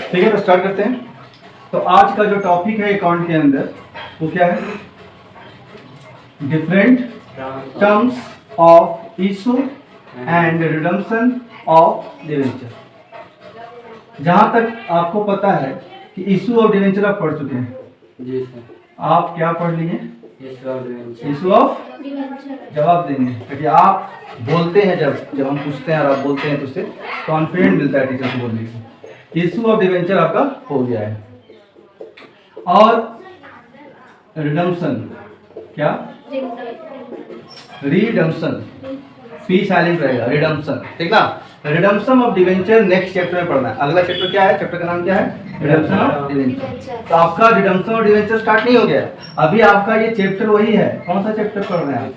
ठीक है, तो स्टार्ट करते हैं। तो आज का जो टॉपिक है अकाउंट के अंदर वो क्या है? Different terms of issue and redemption of debenture. जहां तक आपको पता है कि इशू ऑफ डिवेंचर आप पढ़ चुके हैं। जी सर। आप क्या पढ़ लिए? इशू ऑफ जवाब देंगे, क्योंकि आप बोलते हैं जब हम पूछते हैं और आप बोलते हैं तो उससे कॉन्फिडेंट मिलता है टीचर को बोलने को। इशू ऑफ डिवेंचर आपका हो गया है। और रिडम्पशन क्या? रिडम्पशन, फी साइलेंट रहेगा, रिडम्पशन, ठीक ना। Redemption of debenture next chapter में पढ़ना है। अगला चैप्टर क्या है? चैप्टर का नाम क्या है? Redemption of debenture. तो आपका रिडम्पशन ऑफ डिवेंचर स्टार्ट नहीं हो गया, अभी आपका ये चैप्टर वही है। कौन सा चैप्टर पढ़ रहे हैं?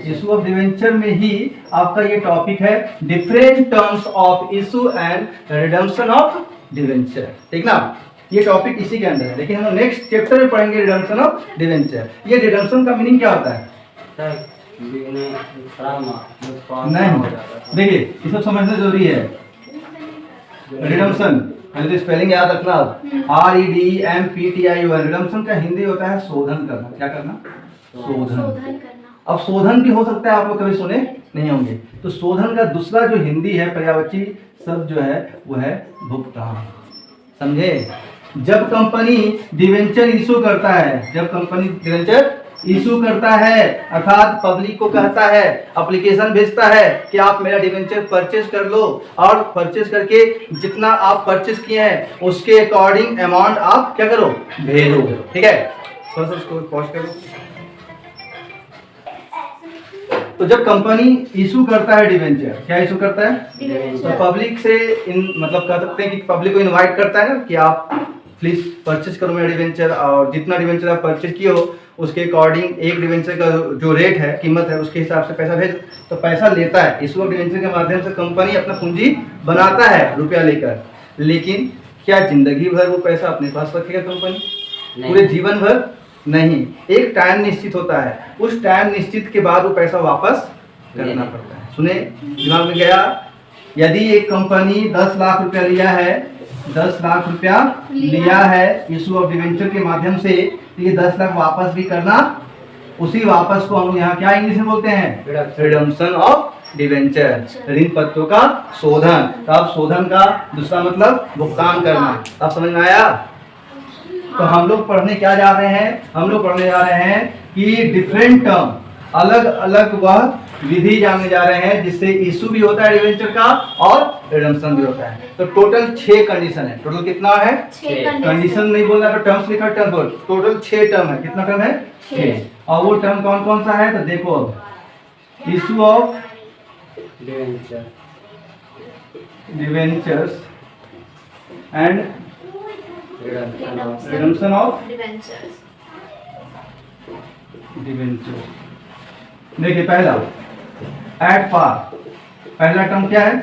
इशू ऑफ डिवेंचर में ही आपका ये टॉपिक है, different terms of issue and redemption of debenture, ठीक ना। ये टॉपिक इसी के अंदर है, लेकिन हम नेक्स्ट चैप्टर में पढ़ेंगे रिडम्पशन ऑफ डिवेंचर। ये रिडम्पशन का मीनिंग क्या होता है? नहीं, देखिए ये सब समझना जरूरी है। रिडम्पशन पहले तो स्पेलिंग याद रखना, REDMPTION। रिडम्पशन का हिंदी होता है शोधन करना। क्या करना? शोधन। अब शोधन भी हो सकता है आप लोग कभी सुने नहीं होंगे। तो शोधन का दूसरा जो हिंदी है पर्यायवाची शब्द जो है वो है भुगतान। समझे? जब कंपनी डिवेंचर इशू करता है, जब कंपनी डिवेंचर इशू करता है अर्थात पब्लिक को कहता है, एप्लीकेशन भेजता है कि आप मेरा डिवेंचर परचेज कर लो, और परचेज करके जितना आप परचेज किए हैं उसके अकॉर्डिंग अमाउंट आप क्या करो? भेजो। ठीक है, थोड़ा सा इसको पॉज करो। तो जब कंपनी इशू करता है डिवेंचर, क्या इशू करता है? तो पब्लिक से मतलब कह सकते हैं कि पब्लिक को इनवाइट करता है ना कि आप प्लीज परचेज करो मेरा डिवेंचर, और जितना डिवेंचर आप परचेज किए हो उसके अकॉर्डिंग एक डिवेंचर का जो रेट है, कीमत है, उसके हिसाब से पैसा भेज। तो पैसा लेता है, इशू ऑफ डिवेंचर के माध्यम से कंपनी अपना पूंजी बनाता है रुपया लेकर। लेकिन क्या जिंदगी भर वो पैसा अपने पास रखेगा कंपनी? पूरे जीवन भर नहीं, एक टाइम निश्चित होता है, उस टाइम निश्चित के बाद वो पैसा वापस करना पड़ता है। सुने, दिमाग में गया? यदि एक कंपनी 10 लाख रुपया लिया है, 10 लाख रुपया लिया है इशू ऑफ डिवेंचर के माध्यम से, तो ये 10 लाख वापस भी करना, उसी वापस को हम लोग यहाँ क्या इंग्लिश में बोलते हैं? रिडम्पशन ऑफ डिवेंचर, ऋण पत्रों का शोधन। तो अब शोधन का दूसरा मतलब भुगतान करना। अब समझ में आया? तो हम लोग पढ़ने क्या जा रहे हैं? हम लोग पढ़ने जा रहे हैं कि डिफरेंट टर्म, अलग अलग वह विधि जानने जा रहे हैं जिससे इशू भी होता है डिवेंचर का और रिडम्पशन भी होता है। तो टोटल 6 कंडीशन है। टोटल कितना है? 6 कंडीशन नहीं बोल रहा, तो टर्म्स लिखा, टर्म बोल। टोटल 6 टर्म है। कितना टर्म है? 6। और वो टर्म कौन कौन सा है? तो देखो, अब issue of debentures and redemption of debenture. देखिए पहला एट पार, पहला टर्म क्या है?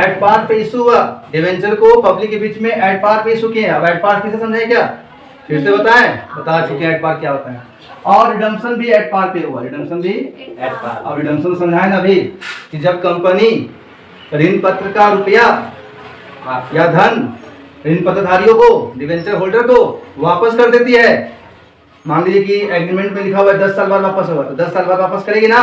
एट पार पे इशू हुआ डिवेंचर को पब्लिक के बीच में, एट पार पे इशू किए। अब एट पार किसे समझे क्या? फिर से बताएं, बता चुके हैं एट पार क्या होता है। और रिडम्पशन भी एट पार पे हुआ, रिडम्पशन भी एट पार। अब रिडम्पशन समझाए ना अभी कि जब कंपनी ऋण पत्र का रुपया या धन ऋण पत्रधारियों को, डिवेंचर होल्डर को वापस कर देती है। मान लीजिए कि एग्रीमेंट में लिखा हुआ है 10 साल बाद वापस होगा, तो 10 साल बाद वापस करेगी ना।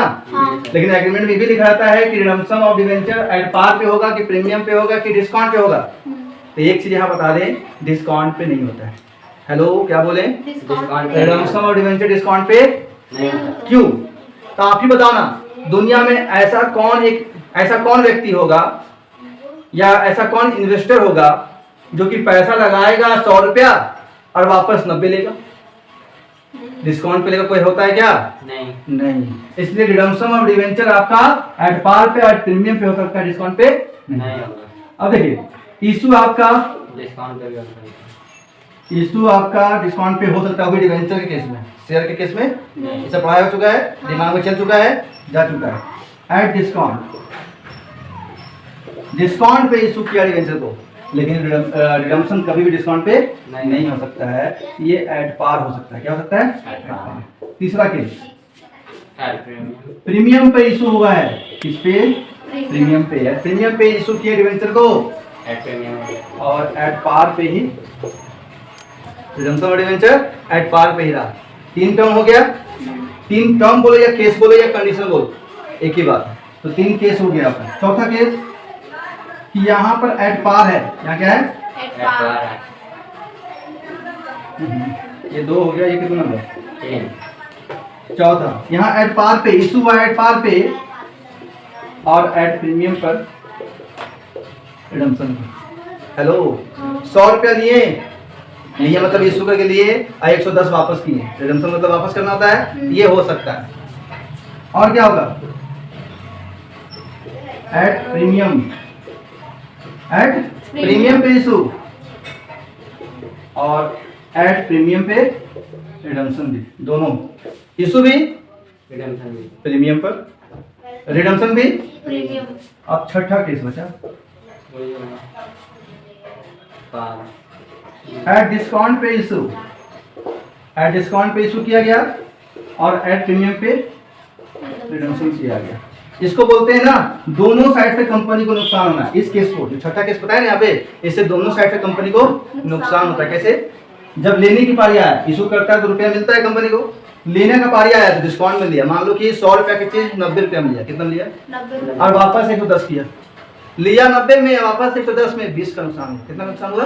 लेकिन एग्रीमेंट में भी लिखा रहता है कि redemption of debenture at par पे होगा कि प्रीमियम पे होगा कि डिस्काउंट पे होगा। तो एक चीज यहाँ बता दें, डिस्काउंट पे नहीं होता है। हेलो, क्या बोले? रिडम्पशन ऑफ डिवेंचर डिस्काउंट पे नहीं होता। क्यों? तो आप ही बताओ ना, दुनिया में ऐसा कौन व्यक्ति होगा या ऐसा कौन इन्वेस्टर होगा जो कि पैसा लगाएगा 100 रुपया और वापस 90 लेगा? डिस्काउंट पे लेगा कोई होता है क्या? नहीं। इसलिए रिडम्पशन ऑफ डिवेंचर आपका एट पार पे और प्रीमियम पे हो सकता है, डिस्काउंट पे नहीं होगा। अब देखिए, इशू आपका डिस्काउंट पे भी होता है। इशू आपका डिस्काउंट पे हो सकता है डिवेंचर के केस में, शेयर के केस में इसे पढ़ाया हो चुका है, दिमाग में चल चुका है, जा चुका है। एट डिस्काउंट पे इशू किया डिवेंचर को, लेकिन रिडम्पशन कभी भी डिस्काउंट पे नहीं हो सकता है, ये एट पार हो सकता है। क्या हो सकता है? At par. तीसरा केस प्रीमियम पे इशू हुआ है, किस पे? प्रीमियम पे है, प्रीमियम पे इशू किए डिवेंचर को एट प्रीमियम और एट पार पे ही रिडम्पशन डिवेंचर एट पार पे ही रहा। 3 टर्म हो गया। 3 टर्म बोलो या केस बोलो या कंडीशन बोलो, एक ही बात है। तो 3 केस हो गया अपना। चौथा केस कि यहाँ पर एट पार है, यहाँ क्या है एट पार है ये 2 हो गया, ये कितना नंबर 10 चौथा। यहाँ एट पार पे इशू हुआ एट पार पे और एट प्रीमियम पर रिडम्पशन। हेलो 100 रुपया लिए लिए मतलब इशू करके लिए और 110 वापस किए, रिडम्पशन मतलब वापस करना होता है, ये हो सकता है। और क्या होगा एट प्रीमियम पे इशू और एट प्रीमियम पे रिडम्पशन भी, दोनों इशू भी रिडम्पशन भी प्रीमियम पर, रिडम्पशन भी प्रीमियम। अब छठा केस बचा वही होगा पार एट डिस्काउंट पे इशू, एट डिस्काउंट पे इशू किया गया और एट प्रीमियम पे रिडम्पशन किया गया। इसको बोलते हैं ना दोनों साइड से कंपनी को नुकसान होना। इस केस को जो छठा केस बताया ना यहाँ पे, इससे दोनों साइड से कंपनी को नुकसान होता है। कैसे? जब लेने की पारी आया, इशू करता है तो रुपया मिलता है कंपनी को, लेने का पारी आया तो डिस्काउंट में लिया। मान लो कि 100 रुपया की चीज 90 रुपया में लिया, कितना लिया 90 और वापस 110 किया, लिया 90 में वापस 110 में 20 का नुकसान हुआ। कितना नुकसान हुआ?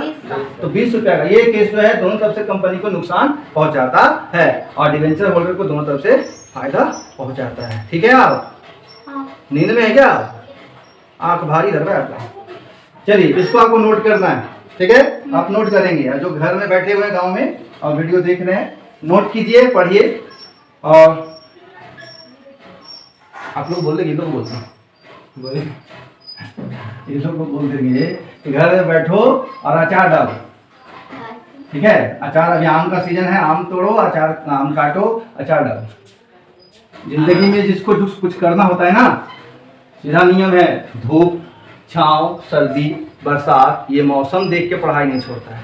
तो 20 रुपया का। ये केस जो है दोनों तरफ से कंपनी को नुकसान पहुंचाता है और डिवेंचर होल्डर को दोनों तरफ से फायदा पहुंचाता है। ठीक है? आप नींद में है क्या? आंख भारी लग रहा है आपका। चलिए इसको आपको नोट करना है, ठीक है? आप नोट करेंगे, जो घर में बैठे हुए हैं गांव में और वीडियो देख रहे हैं, नोट कीजिए, पढ़िए। और आप लोग बोल देंगे, ये लोग बोलते हैं, बोले ये लोग को बोल देंगे कि घर में बैठो और अचार डालो, ठीक है? अचार, अभी आम का सीजन है, आम तोड़ो, अचार, आम काटो, अचार डालो। जिंदगी में जिसको जो कुछ करना होता है ना, सीधा नियम है, धूप, छांव, सर्दी, बरसात, ये मौसम देख के पढ़ाई नहीं छोड़ता है।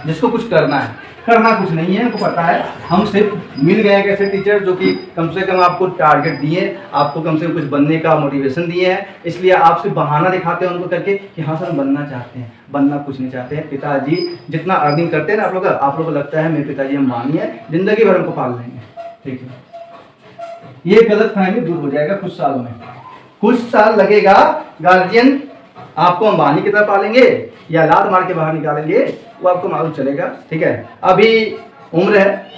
जिसको कुछ करना है, करना कुछ नहीं है, हमको पता है। हम सिर्फ मिल गए हैं ऐसे टीचर जो कि कम से कम आपको टारगेट दिए, आपको कम से कम कुछ बनने का मोटिवेशन दिए हैं, इसलिए आप सिर्फ बहाना दिखाते हैं उनको करके कि हाँ सर बनना चाहते हैं। बनना कुछ नहीं चाहते हैं। पिताजी जितना अर्निंग करते हैं ना आप लोग को लगता है मेरे पिताजी अंबानी है, जिंदगी भर हमको पाल लेंगे, ठीक है? ये गलत फहमी दूर हो जाएगा कुछ सालों में। कुछ साल लगेगा, गार्जियन आपको अंबानी की तरह पालेंगे या लात मार के बाहर निकालेंगे, वो आपको मालूम चलेगा, ठीक है? अभी उम्र है,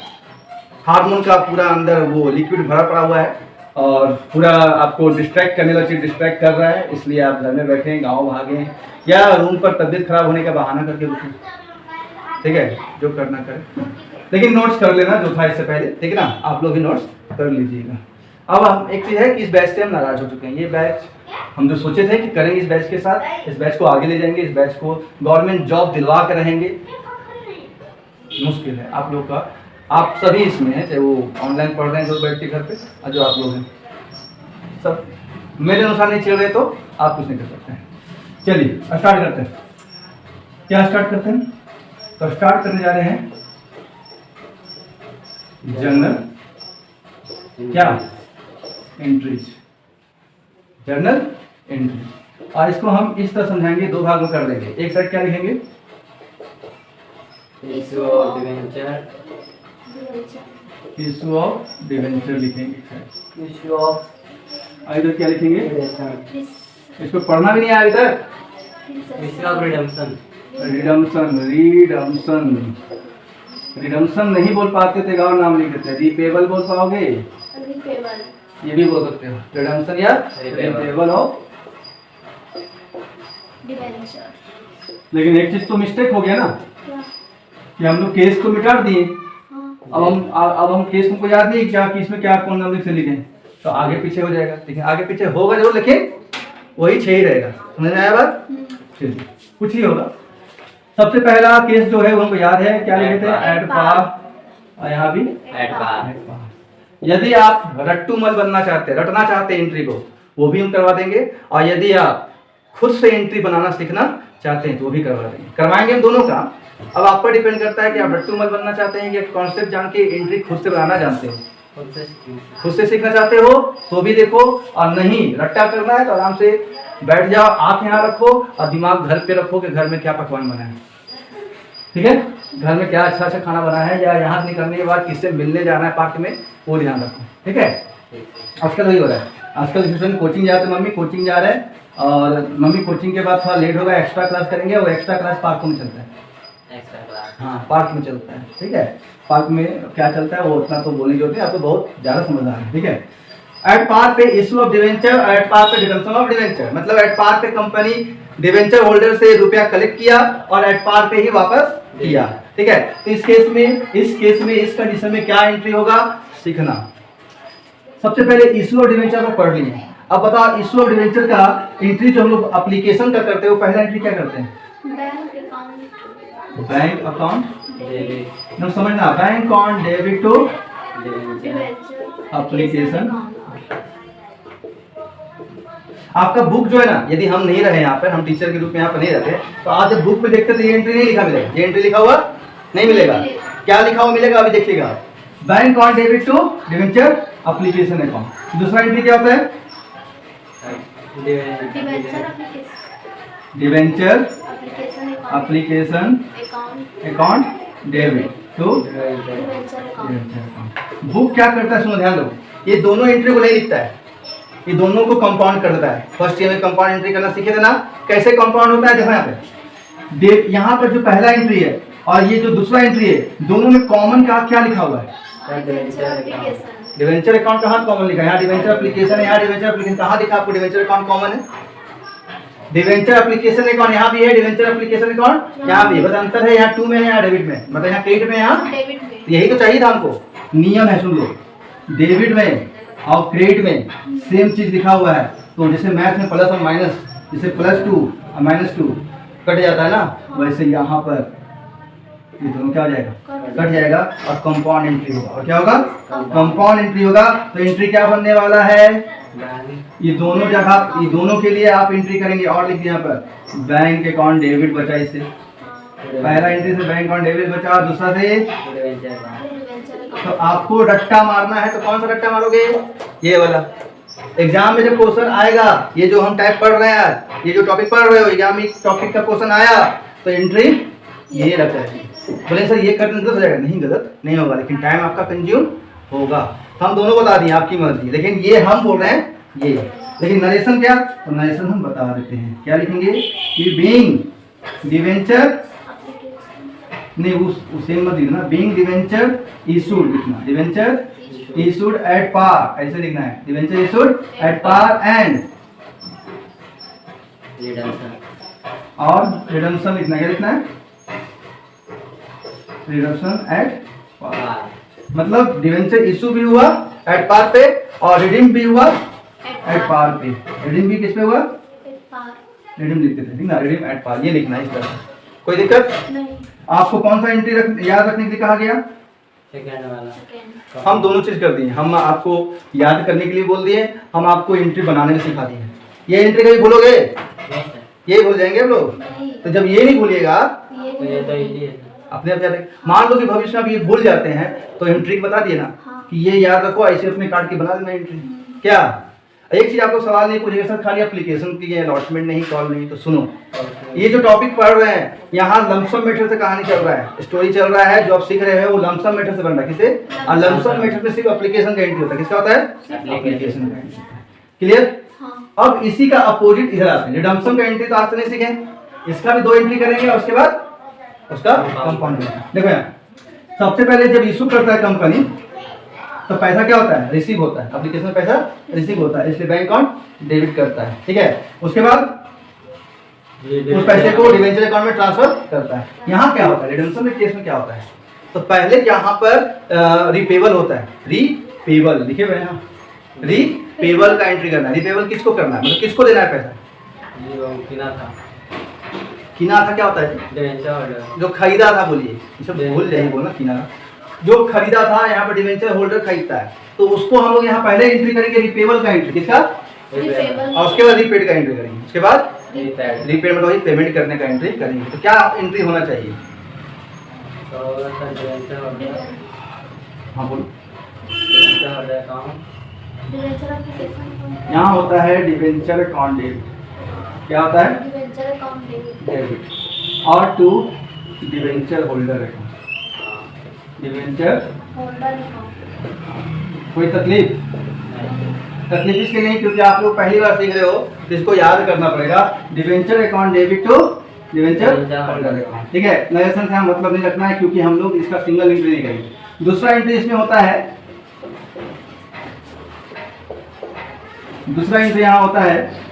हार्मोन का पूरा अंदर वो लिक्विड भरा पड़ा हुआ है और पूरा आपको डिस्ट्रैक्ट करने वाला चीज डिस्ट्रैक्ट कर रहा है, इसलिए आप घर में बैठे हैं, गाँव भागे या रूम पर तबीयत खराब होने का बहाना करके रुके, ठीक है? जो करना करें, लेकिन नोट्स कर लेना जो था इससे पहले, ठीक है ना? आप लोग भी नोट्स कर लीजिएगा। अब हम एक चीज़ है कि इस बैच से हम नाराज हो चुके हैं। ये बैच हम जो सोचे थे कि करेंगे इस बैच के साथ, इस बैच को आगे ले जाएंगे, इस बैच को गवर्नमेंट जॉब दिलवा के रहेंगे, मुश्किल है आप लोग का। आप सभी इसमें हैं, चाहे वो ऑनलाइन पढ़ रहे हैं जो बैठ के घर पे और जो आप लोग हैं, सब मेरे अनुसार नहीं चल रहे तो आप कुछ नहीं कर सकते हैं। चलिए स्टार्ट करते हैं। क्या स्टार्ट करते हैं? तो स्टार्ट करने जा रहे हैं जर्नल क्या एंट्रीज, जर्नल एंट्री। और इसको हम इस तरह समझाएंगे, 2 भाग में कर देंगे। एक साइड क्या लिखेंगे? Issue of debenture, issue of debenture लिखेंगे। इशू ऑफ इधर क्या लिखेंगे? रिडम्पशन, इसको पढ़ना भी नहीं आया इधर। Issue of redemption, redemption, redemption, redemption नहीं बोल पाते थे, और नाम लिख देते। रिपेबल बोल पाओगे? ये भी बोल सकते हो, रिडम्पशन या रिपेबल ऑफ डिवेंचर। लेकिन एक चीज तो मिस्टेक हो गया ना कि हम लोग केस को मिटा दिए। अब हम केस को याद नहीं क्या कि इसमें क्या कौन नाम से लिखे, तो आगे पीछे हो जाएगा। लेकिन आगे पीछे होगा जरूर, लेकिन वही 6 ही रहेगा। समझ में आया बात? चलिए कुछ ही होगा। सबसे पहला केस जो है वो हमको याद है, क्या लिखे थे? एट पार, और यहाँ भी एट पार। यदि आप रट्टूमल बनना चाहते हैं, रटना चाहते हैं एंट्री को, वो भी हम करवा देंगे। और यदि आप खुद से एंट्री बनाना सीखना चाहते हैं तो वो भी करवा देंगे, करवाएंगे हम दोनों का। अब आप पर डिपेंड करता है कि आप रट्टूमल बनना चाहते हैं या कॉन्सेप्ट जान के एंट्री खुद से बनाना जानते हो। खुद से सीखना चाहते हो तो भी देखो, और नहीं रट्टा करना है तो आराम से बैठ जाओ, आप यहाँ रखो और दिमाग घर पे रखो कि घर में क्या पकवान बना है। ठीक है, घर में क्या अच्छा अच्छा खाना बना है, या यहाँ से निकलने के बाद किससे मिलने जाना है पार्क में, वो ध्यान रखो। ठीक है, आजकल वही हो रहा है। आजकल स्टूडेंट कोचिंग जाते हैं, मम्मी कोचिंग जा रहे हैं, और मम्मी कोचिंग के बाद थोड़ा लेट होगा, एक्स्ट्रा क्लास करेंगे, और एक्स्ट्रा क्लास पार्क में चलता है। हाँ, पार्क में चलता है। ठीक है, पार्क में क्या चलता है वो उतना तो बोलने जो होती है, आपको बहुत ज़्यादा समझ आ रहा है। ठीक है, एट पार पे issue of debenture, at par पे रिडम्पशन ऑफ डिवेंचर, मतलब एट पार पे कंपनी डिवेंचर होल्डर से रुपया कलेक्ट किया और एट पार पे ही वापस किया। ठीक है, तो इस केस में इस कंडीशन में क्या एंट्री होगा सीखना। सबसे पहले इशू ऑफ डिवेंचर को पढ़ लिए। अब बताओ इशू ऑफ डिवेंचर का एंट्री जो हम लोग एप्लीकेशन का करते हैं, वो पहला एंट्री क्या करते हैं? Bank account debit. समझना, bank account debit to application. आपका बुक जो है ना, यदि हम नहीं रहे यहाँ पर, हम टीचर के रूप में यहाँ पर नहीं रहते, तो आज जब बुक पे देखते तो ये एंट्री नहीं लिखा मिलेगा, ये एंट्री लिखा हुआ नहीं मिलेगा। क्या लिखा हुआ मिलेगा अभी देखिएगा, bank account debit to debenture application account. दूसरा एंट्री क्या होता है? Debenture application account debit to debenture account. Book क्या करता है सुनो ध्यान दो, ये दोनों एंट्री को नहीं लिखता है, ये दोनों को कंपाउंड कर देता है। फर्स्ट ईयर में कंपाउंड एंट्री करना सीखे थे ना, कैसे कंपाउंड होता है? देखो यहाँ पर जो पहला एंट्री है और ये जो दूसरा एंट्री है, दोनों में कॉमन का क्या लिखा हुआ है? डिवेंचर अकाउंट कहाँ कॉमन लिखा है? यहाँ डिवेंचर एप्लीकेशन है, यहाँ डिवेंचर एप्लीकेशन कहाँ दिखा आपको? डिवेंचर अकाउंट कॉमन है, डिवेंचर एप्लीकेशन अकाउंट यहाँ भी है, डिवेंचर एप्लीकेशन अकाउंट यहाँ भी है, बस अंतर है यहाँ टू में है, यहाँ डेबिट में, मतलब यहाँ क्रेडिट में, यहाँ डेबिट में। यही तो चाहिए था हमको, नियम है सुन लो, डेबिट में और क्रेडिट में सेम चीज लिखा हुआ है। तो जैसे मैथ में प्लस और माइनस, जैसे +2 और -2 कट जाता है ना, वैसे यहाँ पर ये दोनों क्या हो जाएगा? कट जाएगा और कंपाउंड एंट्री होगा। और क्या होगा? कंपाउंड एंट्री होगा। तो एंट्री क्या बनने वाला है? ये दोनों जगह, ये दोनों के लिए आप एंट्री करेंगे और लिख दिया यहाँ पर बैंक अकाउंट डेबिट बचा, इससे पहला एंट्री से बैंक अकाउंट डेबिट बचा और दूसरा से। तो आपको रट्टा मारना है, तो कौन सा रट्टा मारोगे? ये वाला। एग्जाम में जब क्वेश्चन आएगा, ये जो हम टाइप पढ़ रहे हैं, ये जो टॉपिक पढ़ रहे हो, एग्जाम में टॉपिक का क्वेश्चन आया तो एंट्री ये रखा है। बोले सर ये करने गलत हो जाएगा, नहीं गलत नहीं होगा, लेकिन टाइम आपका कंज्यूम होगा। हम दोनों बता दिए, आपकी मर्जी, लेकिन ये हम बोल रहे हैं ये, लेकिन नरेशन क्या? तो नरेशन हम बता देते हैं, क्या लिखेंगे कि बीइंग डिवेंचर, नहीं उसे मत लिखना, बीइंग डिवेंचर इशूड लिखना, डिवेंचर इशूड एट पार, ऐसे लिखना है, debenture issued at par and और रिडम्पशन लिखना, क्या लिखना है? रिडम्पशन एट पार, मतलब डिवेंचर इशू भी हुआ एट पार पे और रिडीम भी हुआ एट पार पे। रिडीम भी किस पे हुआ? रिडीम लिखते थे, ठीक ना, रिडीम एट पार, ये लिखना है इस तरह। कोई दिक्कत नहीं। आपको कौन सा एंट्री याद रखने के लिए कहा गया? सेकंड वाला। हम दोनों चीज कर दिए, हम आपको याद करने के लिए बोल दिए, हम आपको एंट्री बनाने में सिखा दिए। ये एंट्री कभी भूलोगे? ये भूल जाएंगे हम लोग। तो जब ये नहीं भूलिएगा तो ये तो अपने आप याद। मान लो कि भविष्य में ये भूल जाते हैं तो एंट्री बता दिए ना कि ये याद रखो, ऐसे अपने काट के बना देना एंट्री। क्या एक चीज आपको सवाल नहीं पूछेगा सर खाली एप्लीकेशन की अलॉटमेंट नहीं, कॉल नहीं, तो सुनो, ये जो टॉपिक पढ़ रहे हैं यहाँ लमसम मेथड से कहानी चल रहा है, स्टोरी चल रहा है, जो आप सीख रहे हैं वो लमसम मेथड से बन रहा है। किसे? और लमसम मेथड में सिर्फ एप्लीकेशन का एंट्री होता है। किसका होता है? एप्लीकेशन का एंट्री। क्लियर? अब इसी का अपोजिट इधर आते हैं, रिडम्पशन का एंट्री तो आज से नहीं सीखे, इसका भी 2 एंट्री करेंगे और उसके बाद उसका कंपाउंड। देखो यार, सबसे पहले जब इशू करता है कंपनी तो पैसा क्या होता है? रिसीव होता है, एप्लीकेशन में पैसा रिसीव होता है, इसलिए बैंक अकाउंट डेबिट करता है। ठीक है, उसके बाद उस पैसे को डिवेंचर अकाउंट में ट्रांसफर करता है। यहाँ क्या होता है? रिडम्पशन के केस में क्या होता है? तो पहले यहाँ पर रिपेबल होता है, रिपेबल लिखे हुए हैं, रिपेबल का एंट्री करना है। रिपेबल किसको करना है, मतलब किसको देना है पैसा? किना था क्या होता है? जो खरीदा था, बोलिए, भूल जाइए बोलना, किना जो खरीदा था, यहाँ पर डिवेंचर होल्डर खरीदता है, तो उसको हम लोग यहाँ पहले एंट्री करेंगे रिपेबल का एंट्री, किसका? और उसके बाद रीपेड का एंट्री करेंगे, उसके बाद रीपेड मतलब पेमेंट करने का एंट्री करेंगे। तो क्या एंट्री होना चाहिए? हाँ बोलो। यहाँ होता है डिवेंचर अकाउंट डेबिट, क्या होता है? Debenture account debit. डेबिट। और to debenture holder account. Debenture holder account. कोई तकलीफ? तकलीफ इसलिए नहीं क्योंकि आप लोग पहली बार सीख रहे हो तो इसको याद करना पड़ेगा। Debenture account debit to debenture holder account, ठीक है। नरेशन से मतलब नहीं रखना है क्योंकि हम लोग इसका सिंगल एंट्री नहीं करेंगे। दूसरा एंट्री इसमें होता है, दूसरा एंट्री यहाँ होता है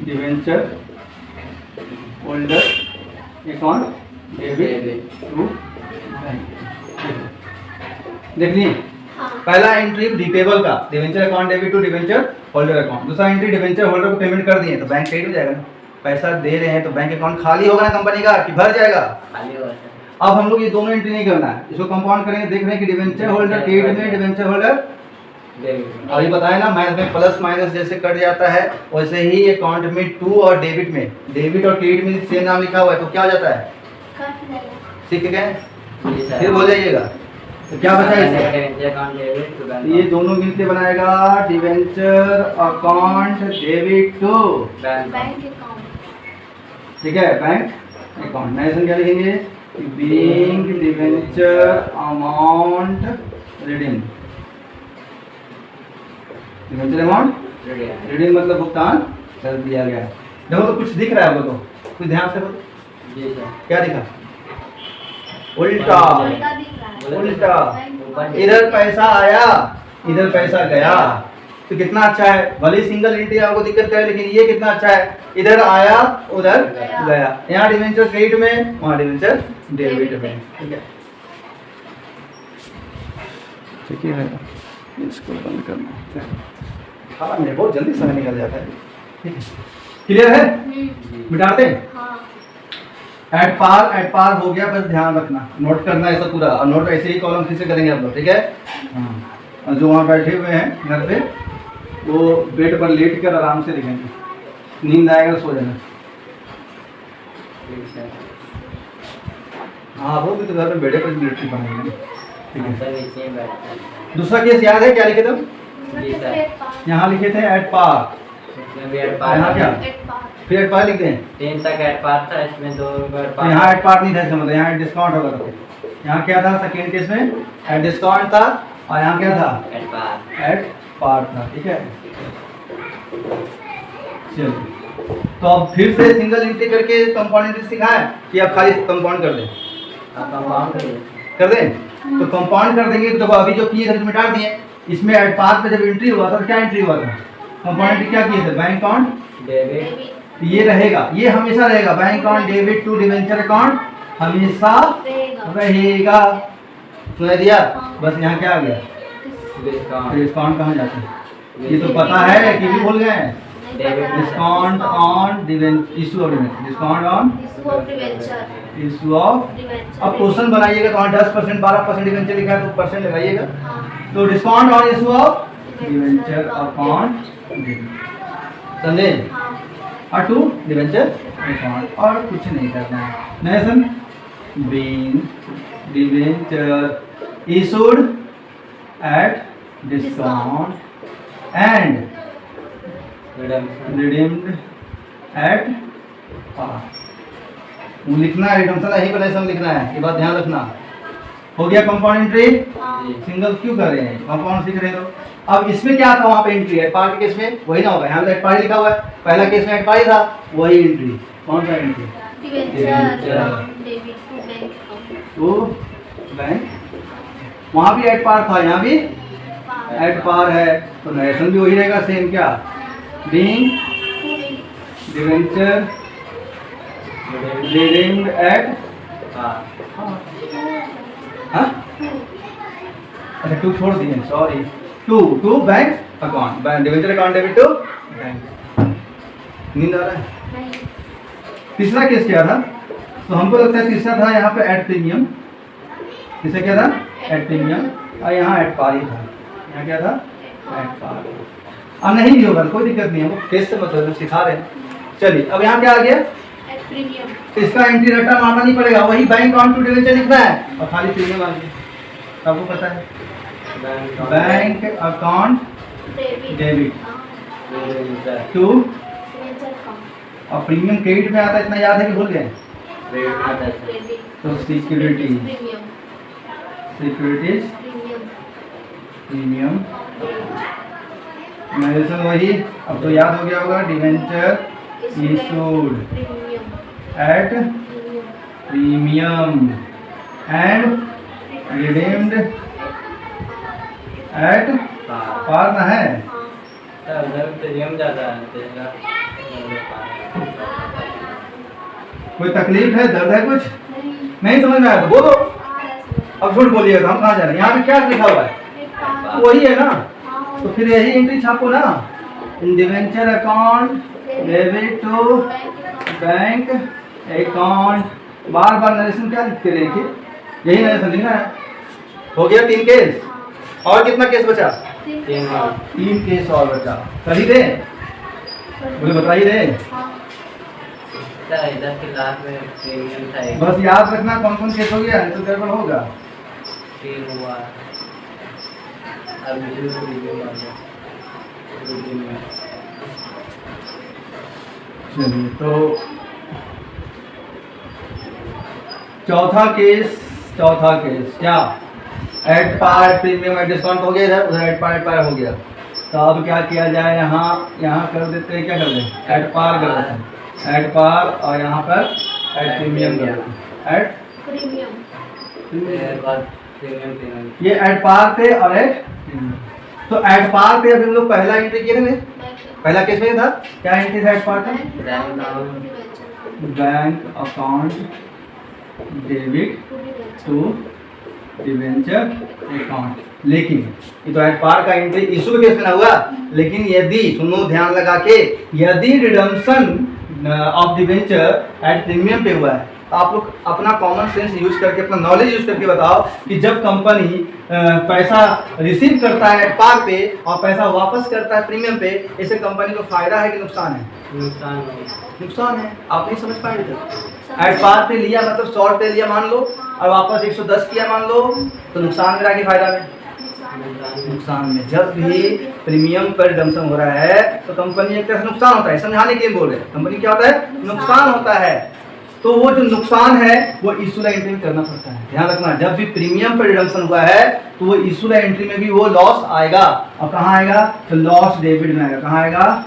debenture holder account debit to bank. देखिए हाँ। पहला एंट्री रिपेबल का, debenture account debit to debenture holder account. दूसरा एंट्री डिवेंचर होल्डर को पेमेंट कर दिए तो बैंक क्रेडिट हो जाएगा ना। पैसा दे रहे हैं तो बैंक अकाउंट खाली होगा ना कंपनी का कि भर जाएगा? खाली होगा सर। अब हम लोग ये दोनों एंट्री नहीं करना है, इसको कंपाउंड करेंगे। देख रहे हैं कि डिवेंचर होल्डर क्रेडिट में, डिवेंचर होल्डर डेबिट। अभी बताया ना, मैथ में प्लस माइनस जैसे कट जाता है वैसे ही अकाउंट में टू और डेबिट में, डेबिट और क्रेडिट में सेम नाम लिखा हुआ है तो क्या हो जाता है? कट जाएगा। सीख गए? जी सर। फिर बोल जाइएगा तो क्या बचा इससे? Debenture account debit to bank. ये दोनों मिलके बनाएगा debenture account debit to bank. Bank account. ठीक है, बैंक अकाउंट। नरेशन क्या लिखेंगे? Being debenture amount redeem. Debenture amount redeem मतलब भुगतान कर दिया गया। देखो तो कुछ दिख रहा है, बोलो कुछ ध्यान से बोलो। जी सर। क्या दिखा? उल्टा उल्टा दिख रहा है। उल्टा। बैंक इधर पैसा आया, इधर पैसा गया तो कितना अच्छा है। भले सिंगल एंट्री आपको दिक्कत करे लेकिन ये कितना अच्छा है, इधर आया उधर गया। यहाँ डिवेंचर क्रेडिट में, वहाँ डिवेंचर डेबिट में। ठीक है, ठीक है, इसको बंद करना। हाँ मेरे बहुत जल्दी समय निकल जाता है। ठीक है, क्लियर है? मिटा दें? हाँ। एट पार हो गया, बस ध्यान रखना, नोट करना ऐसा पूरा। और नोट ऐसे ही कॉलम फिर से करेंगे आप लोग, ठीक है? हाँ, और जो वहाँ बैठे हुए हैं घर पे वो बेड पर लेट कर आराम से लिखेंगे, नींद आएगा सो जाना। ठीक सर। हाँ वो भी तो घर में बेडे पर लिट्टी बनाएंगे। ठीक है, सर नीचे ही बैठते हैं। दूसरा केस याद है क्या लिखे थे? जी सर। यहाँ लिखे थे एट पार, इसमें भी एट यहाँ क्या? पार। फिर एट पार लिखते हैं। 10 तक एट पार था, इसमें 2 एट तो पार। यहाँ एट पार नहीं था, इसका मतलब यहाँ डिस्काउंट होगा। तो यहाँ क्या था सेकेंड केस में? एट डिस्काउंट था और यहाँ क्या था? At par. एट पार था। ठीक है, चलिए तो अब फिर से सिंगल एंट्री करके कंपाउंड एंट्री सीखा है कि आप खाली कंपाउंड कर दें? आप कंपाउंड करिए। कर दें तो कंपाउंड कर देंगे। तो अभी जो किए थे तो मिटा दिए। इसमें एट पार पे जब एंट्री हुआ था तो क्या एंट्री हुआ था? कंपाउंड एंट्री क्या किए थे? Bank account debit. ये रहेगा, ये हमेशा रहेगा। Bank account debit to debenture account हमेशा रहेगा। सुना दिया? बस यहाँ क्या आ गया? डिस्काउंट। डिस्काउंट कहाँ जाते हैं? ये तो पता है कि भी भूल गए हैं। Discount on issue of debenture, discount on issue of. अब क्वेश्चन बनाइएगा तो वहाँ 10% 12% डिवेंचर लिखा है तो परसेंट लगाइएगा। तो discount on issue of debenture account, समझे? और टू डिवेंचर अकाउंट, और कुछ नहीं करना है। Narration being debenture issued at discount and redeemed at par. लिखना है रिडम्पशन, यही पर नरेशन लिखना है, ये बात ध्यान रखना। हो गया कंपाउंड एंट्री? सिंगल क्यों कर रहे हैं? कंपाउंड सीख रहे हो। अब इसमें क्या था? वहाँ पे एंट्री एट पार के केस में वही ना होगा, यहाँ पे एट पार लिखा हुआ है। पहला केस में एट पार ही था, वही एंट्री। कौन सा एंट्री? तो बैंक, वहाँ भी एट पार था, यहाँ भी एट पार है तो नरेशन भी वही रहेगा सेम। क्या? Being debenture redeemed at par. हाँ, अच्छा टू छोड़ दिए, sorry. To bank account, debenture account debit to bank. नींद आ रहा है? तीसरा केस क्या था? तो हमको लगता है तीसरा था यहाँ पे एट प्रीमियम। तीसरा क्या था? At premium. और यहाँ एट पार ही था। यहाँ क्या था? At par. अब नहीं भी होगा कोई दिक्कत नहीं है, वो केस से मतलब सिखा रहे हैं। चलिए अब यहाँ क्या आ गया? तो इसका एंट्री रट्टा मारना नहीं पड़ेगा, वही बैंक अकाउंट टू डिवेंचर लिखना है और खाली प्रीमियम आ गया। आपको पता है bank account debit debenture to, debenture account और प्रीमियम क्रेडिट में आता है, इतना याद है कि भूल गए? क्रेडिट आता है सर। क्रेडिट तो security, premium securities premium premium, mention वही, अब तो याद हो गया होगा, debenture issued premium at premium premium and redeemed eight हाँ पार ना है। हाँ सर उधर प्रीमियम ज़्यादा है तेरा। कोई तकलीफ है, दर्द है कुछ? नहीं नहीं समझ में आया तो बोलो, आ रहा है अब झूठ बोलिएगा तो हम कहाँ जा रहे हैं? यहाँ पे क्या लिखा हुआ है? एक काम वही है ना, हाँ तो फिर यही एंट्री छापो ना, debenture account debit to bank account, बार बार नरेशन क्या लिखते रहे, यही नरेशन लिखना है। हो गया 3 केस, और कितना केस बचा? 3 केस और बचा, सही दे, बोले बताइए दे। हाँ सर इधर के लास्ट में प्रीमियम था एक। बस याद रखना कौन कौन केस हो गया, नहीं तो गड़बड़ होगा। 3 हुआ अब प्रीमियम आ गया। प्रीमियम चलिए तो चौथा केस क्या? At par premium at discount हो गया, इधर उधर एट पार हो गया। तो अब क्या किया जाए, यहाँ कर देते हैं, क्या कर दें, एट पार कर देते हैं, एट पार, और यहाँ पर एट प्रीमियम कर देते हैं, एट प्रीमियम एक बार प्रीमियम ये एट पार पे और एट प्रीमियम। तो एट पार पे अभी हम लोग पहला एंट्री किए थे ना, पहला केस में था क्या एंट्री था एट पार का? Bank account debit to debenture account. लेकिन ये तो एट पार का एंट्री इशू केस में ना हुआ, लेकिन यदि सुनो ध्यान लगा के, यदि redemption of debenture at premium पे हुआ है, तो आप लोग अपना कॉमन सेंस यूज करके, अपना नॉलेज यूज करके बताओ कि जब कंपनी पैसा रिसीव करता है एट पार पे और पैसा वापस करता है प्रीमियम पे, इससे कंपनी को फायदा है कि नुकसान है? नुकसान हो। नुकसान है। आप नहीं समझ पाएंगे तो एट पार पे लिया मतलब 100 रुपये लिया मान लो, और वापस 110 किया मान लो, तो नुकसान में कि फायदा में? नुकसान में। जब भी प्रीमियम पर रिडम्पशन हो रहा है तो कंपनी एक तरह से नुकसान होता है, समझाने के लिए बोल रहे हैं, कंपनी क्या होता है, नुकसान होता है। तो वो जो नुकसान है वो इशूला एंट्री में करना पड़ता है। ध्यान रखना, जब भी प्रीमियम पर रिडम्पशन हुआ है तो वो इशूला एंट्री में भी वो लॉस आएगा। और कहाँ आएगा? तो लॉस डेबिट में आएगा। कहाँ आएगा?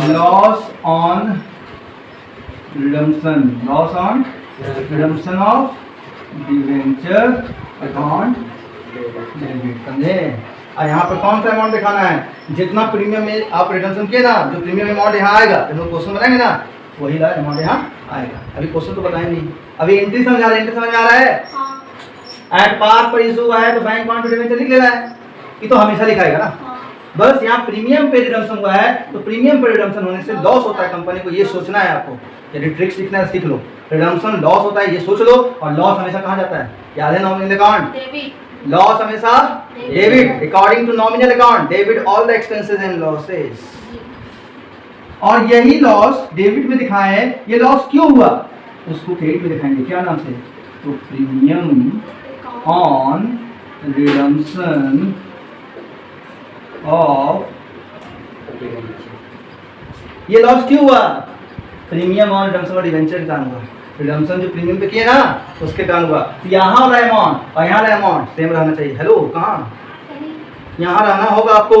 Loss on redemption, loss on redemption of debenture account debit. समझे? और यहाँ पर कौन सा अमाउंट दिखाना है? जितना प्रीमियम में आप रिडम्पशन किए ना, जो प्रीमियम अमाउंट यहाँ आएगा, जब हम क्वेश्चन बनाएंगे ना, वही अमाउंट यहाँ आएगा। अभी क्वेश्चन तो बताएंगे नहीं, अभी एंट्री समझ आ रहा है, एंट्री समझ में आ रहा है। एट पार पर इशू हुआ है तो बैंक अकाउंट डिवेंचर लिख लेना है, ये तो हमेशा लिखाएगा ना। बस यहाँ प्रीमियम पे रिडम्पशन हुआ है तो प्रीमियम पे रिडम्पशन होने से लॉस होता है कंपनी को, ये सोचना है आपको। यदि ट्रिक्स सीखना है सीख लो, रिडम्पशन लॉस होता है ये सोच लो। और लॉस हमेशा कहाँ जाता है? याद है? Nominal account. लॉस हमेशा debit, according to nominal account, debit all the expenses and losses. और यही लॉस डेबिट में दिखाए हैं, ये लॉस क्यों हुआ उसको क्रेडिट में दिखाएंगे। क्या नाम से? तो प्रीमियम ऑन रिडम्पशन ऑफ, ये लॉस क्यों हुआ? Premium on redemption of debenture के कारण हुआ। रिडम्पशन जो प्रीमियम पे किए ना उसके कारण हुआ। तो यहाँ वाला अमाउंट और यहाँ वाला अमाउंट सेम रहना चाहिए। हेलो, कहाँ? यहाँ रहना होगा आपको,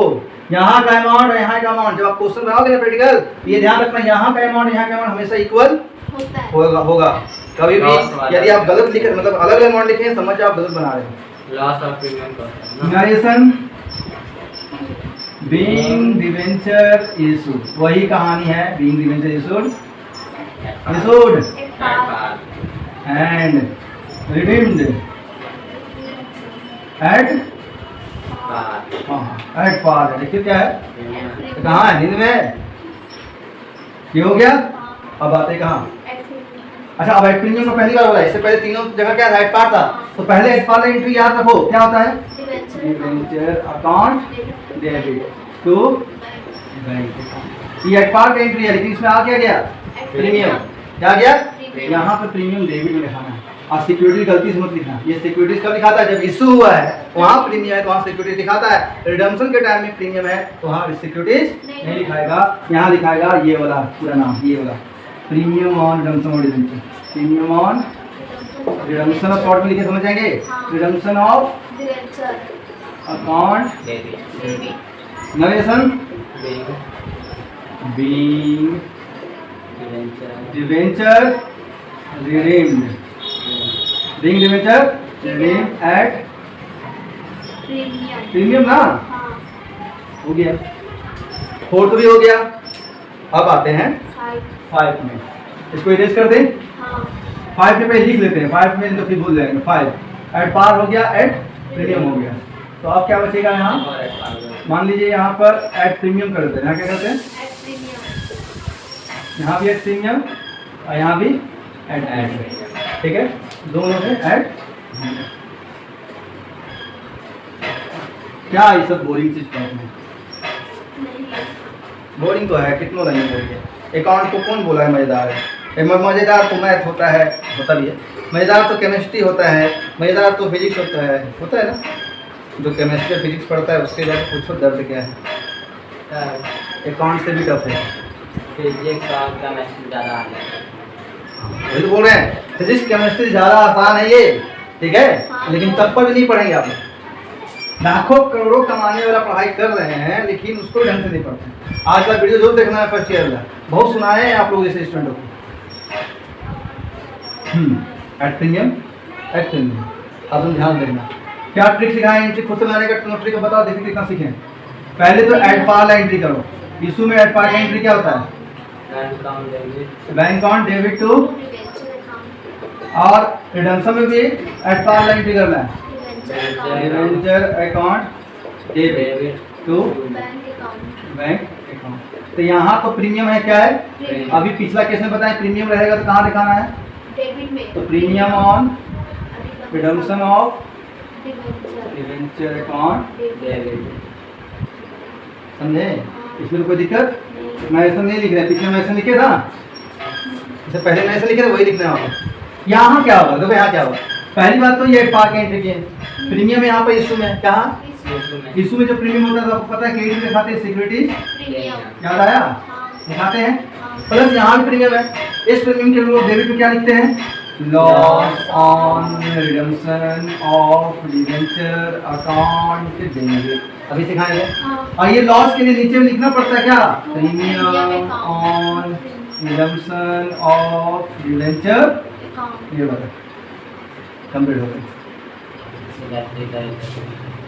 यहाँ का अमाउंट और यहाँ का अमाउंट। जब आप क्वेश्चन बनाओगे ना प्रैक्टिकल, ये ध्यान रखना, यहाँ का अमाउंट यहाँ का अमाउंट हमेशा इक्वल होगा। कभी भी यदि आप गलत लिखे, मतलब अलग अमाउंट लिखे, समझ आप गलत बना रहे हैं। लॉस ऑफ प्रीमियम का नरेशन बीइंग डिवेंचर इशूड, वही कहानी है। Being debenture issued and redeemed at par. देखिए क्या है, कहाँ है? नींद में ये हो गया। अब आते कहाँ? अच्छा, अब एट प्रीमियम को पहली बार बोला, इससे पहले तीनों जगह क्या था? एट पार था। तो पहले एट पार एंट्री याद रखो, क्या होता है? Debenture account debit to bank. ये एट पार का एंट्री है, लेकिन इसमें आ क्या गया? प्रीमियम। क्या गया? यहाँ पे प्रीमियम डेबिट में दिखाना है। और सिक्योरिटी गलती से मत लिखना, ये सिक्योरिटीज कब दिखाता है, जब इशू हुआ है वहाँ प्रीमियम है तो वहाँ सिक्योरिटी दिखाता है, रिडम्पशन के टाइम में प्रीमियम है तो वहाँ सिक्योरिटीज नहीं दिखाएगा, यहाँ दिखाएगा ये वाला पूरा नाम, ये वाला प्रीमियम ऑन रिडम्पशन और debenture, premium on redemption of, short में लिखे समझ जाएंगे, redemption of debenture account debit narration billing being debenture debenture redeemed, being debenture redeemed at premium premium ना, हाँ हो गया, फोर्थ भी हो गया। अब आते हैं 5 फाइव में, इसको इरेज कर दें, हाँ फाइव में पहले लिख लेते हैं, फाइव में तो फिर भूल जाएंगे, फाइव एट पार हो गया, एट प्रीमियम हो गया, तो अब क्या बचेगा यहाँ, और एट पार मान लीजिए यहाँ पर एट प्रीमियम कर देते हैं, यहाँ क्या करते हैं, एट प्रीमियम यहाँ भी एट प्रीमियम और यहाँ भी एट, ठीक है, दोनों में एट। क्या ये सब बोरिंग चीज पढ़ते हैं, नहीं है बोरिंग तो है, कितना नहीं बोरिंग है, अकाउंट को कौन बोला है मजेदार है, मजेदार तो मैथ होता है, होता भी है, मजेदार तो केमिस्ट्री होता है, मजेदार तो फिजिक्स होता है ना, जो केमिस्ट्री और फिजिक्स पढ़ता है उसके बाद पूछो दर्द क्या है, अकाउंट से भी टफ है, फिजिक्स और केमिस्ट्री ज़्यादा आ गया वही तो बोल रहे हैं, फिजिक्स केमिस्ट्री ज़्यादा आसान है ये, ठीक है, लेकिन तब पर भी नहीं पढ़ेंगे आप लोग, लाखों करोड़ों कमाने वाला पढ़ाई कर रहे हैं लेकिन उसको ढंग से नहीं पढ़ते। आज का वीडियो जरूर देखना है, फर्स्ट ईयर का बहुत सुनाए हैं आप लोग जैसे स्टूडेंटों को। एट प्रीमियम अब तुम ध्यान देना क्या ट्रिक सिखाएं, एंट्री खुद से बनाने का ट्रिक बताओ, देखिए कितना सीखें। पहले तो एट पार एंट्री करो, इशू में एट पार एंट्री क्या होता है, bank account debit to, debenture account और रिडम्पशन में भी एट पार एंट्री करना है, debenture account debenture account debit to bank account bank account. तो यहाँ तो प्रीमियम है, क्या है, प्रीमियम अभी पिछला केस में बताया प्रीमियम रहेगा तो कहाँ दिखाना है, डेबिट में तो premium on redemption of debenture debenture account, debit समझे, इसमें तो कोई दिक्कत, नहीं मैं ऐसा नहीं लिख रहा, पिछले में ऐसा लिखे था, इससे पहले में ऐसा लिखे था वही लिखना है। यहाँ क्या होगा, देखो यहाँ क्या होगा, पहली बात तो ये पार्क एंट्री की प्रीमियम यहाँ पर इशू में, कहाँ इशू में जो प्रीमियम होता है तो आपको पता है क्रेडिट दिखाते हैं, सिक्योरिटी प्रीमियम याद आया, हाँ दिखाते हैं, हाँ प्लस यहाँ भी प्रीमियम है, इस प्रीमियम के लोग डेबिट में क्या लिखते हैं, loss on redemption of debenture account debit, अभी सिखाएंगे। हाँ और ये लॉस के लिए नीचे में लिखना पड़ता है क्या, premium premium on redemption of debenture, account ये बता कंप्लीट हो गया।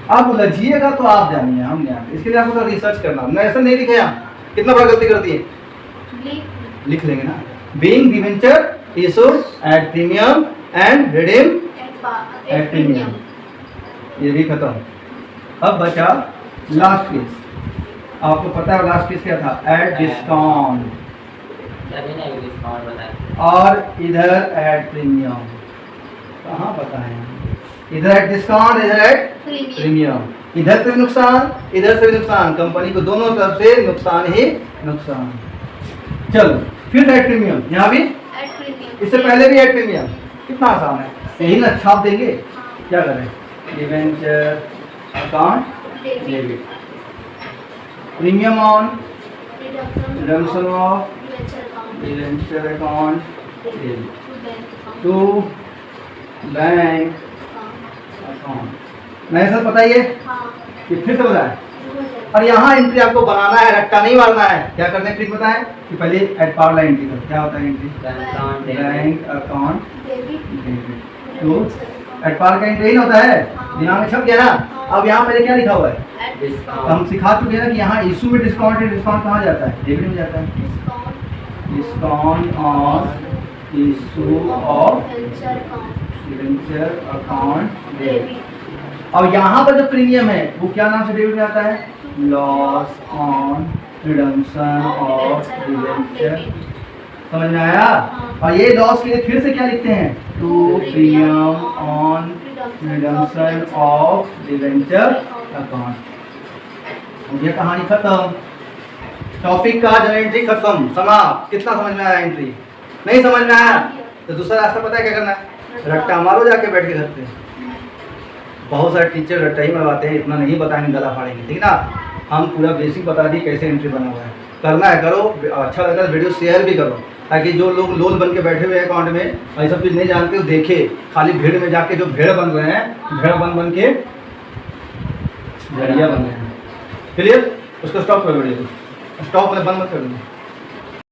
आप उलझिएगा तो आप जानिए, हम जानिए, इसके लिए आपको तो रिसर्च करना, मैं ऐसा नहीं लिखे यहाँ, कितना बड़ा गलती करती है, लिख लेंगे ना, being debenture issued at premium and redeem at premium, ये भी खत्म। अब बचा लास्ट केस, आपको पता है लास्ट केस क्या था, एट डिस्काउंट, तभी नहीं डिस्काउंट बताया और इधर एट प्रीमियम, कहाँ पता है, इधर एट डिस्काउंट इधर एट प्रीमियम, इधर से भी नुकसान इधर से भी नुकसान, कंपनी को दोनों तरफ से नुकसान ही नुकसान। चलो फिर एट प्रीमियम, यहाँ भी इससे पहले भी एट प्रीमियम, कितना आसान है, यही ना छाप देंगे, क्या करें, debenture account debit, premium on redemption of debenture account debit to bank account. नहीं सर पता ही है, ये फिर से बताएं, और यहाँ एंट्री आपको बनाना है, रट्टा नहीं मारना है, क्या करना है ट्रिक बताएं कि पहले एट पावर लाइन एंट्री करो, क्या होता है entry, bank account debit to at power का एंट्री नहीं होता है, दिमाग में छप गया ना। अब यहाँ पहले क्या लिखा हुआ है, तो हम सिखा चुके हैं ना कि यहाँ इशू में डिस्काउंट है, डिस्काउंट कहाँ जाता है, डेबिट में जाता है, discount on issue of debenture account debit. और यहाँ पर जो प्रीमियम है वो क्या नाम से डेबिट में आता है, loss on redemption of debenture, समझ में आया। और ये लॉस के लिए फिर से क्या लिखते हैं, to premium on redemption of debenture account. ये कहानी खत्म, टॉपिक का जो एंट्री खत्म, समाप्त। कितना समझ में आया एंट्री, नहीं समझ में आया तो दूसरा रास्ता पता है क्या करना है, रट्टा मारो जाके बैठ के घर पे। बहुत सारे टीचर रट्टा ही मरवाते हैं, इतना नहीं बताएंगे, गला फाड़ेंगे, ठीक ना। हम पूरा बेसिक बता दी कैसे एंट्री बना हुआ है, करना है करो। अच्छा लगा तो वीडियो शेयर भी करो, ताकि जो लोग लोल बन के बैठे हुए हैं अकाउंट में, ये सब चीज़ नहीं जानते हो, देखे। खाली भीड़ में जाके जो भेड़ बन रहे हैं, भेड़ बन के भेड़िया बन रहे हैं। क्लियर? उसको स्टॉप करो, वीडियो को स्टॉप, बंद मत कर दो।